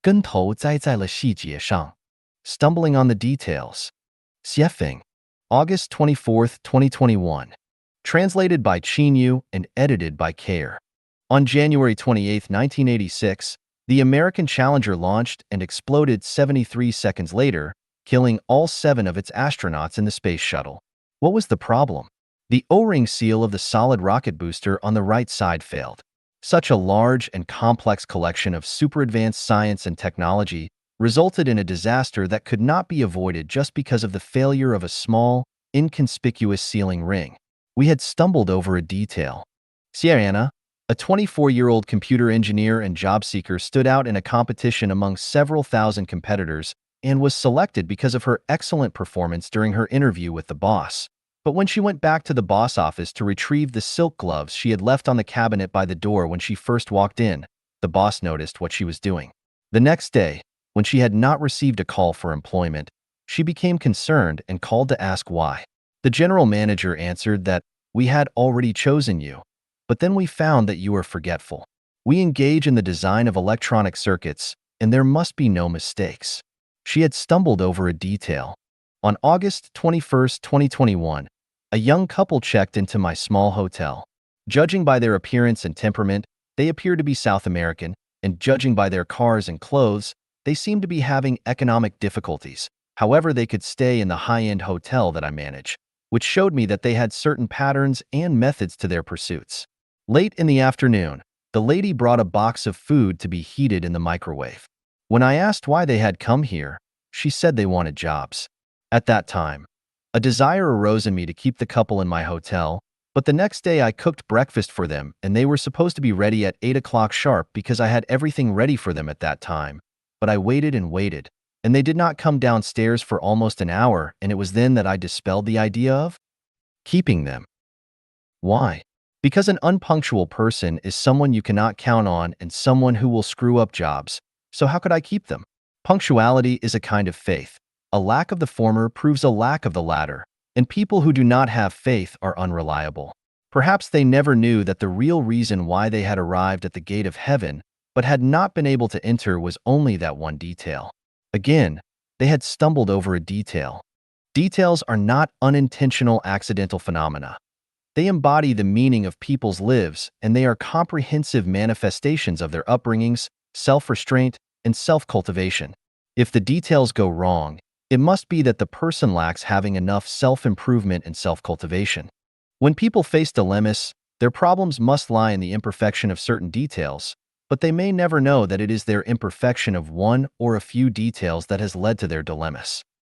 跟头栽在了细节上, stumbling on the details. Xiefeng, August 24th, 2021. Translated by Qinyu and edited by Care. On January 28, 1986, the American Challenger launched and exploded 73 seconds later, killing all 7 of its astronauts in the space shuttle. What was the problem? The O-ring seal of the solid rocket booster on the right side failed. Such a large and complex collection of super-advanced science and technology resulted in a disaster that could not be avoided just because of the failure of a small, inconspicuous sealing ring. We had stumbled over a detail. Xiana, a 24-year-old computer engineer and job seeker, stood out in a competition among several thousand competitors and was selected because of her excellent performance during her interview with the boss. But when she went back to the boss office to retrieve the silk gloves she had left on the cabinet by the door when she first walked in, the boss noticed what she was doing. The next day, when she had not received a call for employment, she became concerned and called to ask why. The general manager answered that, "We had already chosen you, but then we found that you were forgetful. We engage in the design of electronic circuits, and there must be no mistakes." She had stumbled over a detail. On August 21st, 2021, a young couple checked into my small hotel. Judging by their appearance and temperament, they appeared to be South American, and judging by their cars and clothes, they seemed to be having economic difficulties. However, they could stay in the high-end hotel that I manage, which showed me that they had certain patterns and methods to their pursuits. Late in the afternoon, the lady brought a box of food to be heated in the microwave. When I asked why they had come here, she said they wanted jobs. At that time, a desire arose in me to keep the couple in my hotel, but the next day I cooked breakfast for them and they were supposed to be ready at 8 o'clock sharp because I had everything ready for them at that time. But I waited and waited, and they did not come downstairs for almost an hour, and it was then that I dispelled the idea of keeping them. Why? Because an unpunctual person is someone you cannot count on and someone who will screw up jobs. So how could I keep them? Punctuality is a kind of faith. A lack of the former proves a lack of the latter, and people who do not have faith are unreliable. Perhaps they never knew that the real reason why they had arrived at the gate of heaven but had not been able to enter was only that one detail. Again, they had stumbled over a detail. Details are not unintentional accidental phenomena. They embody the meaning of people's lives, and they are comprehensive manifestations of their upbringings, self-restraint, and self-cultivation. If the details go wrong, it must be that the person lacks having enough self-improvement and self-cultivation. When people face dilemmas, their problems must lie in the imperfection of certain details, but they may never know that it is their imperfection of one or a few details that has led to their dilemmas.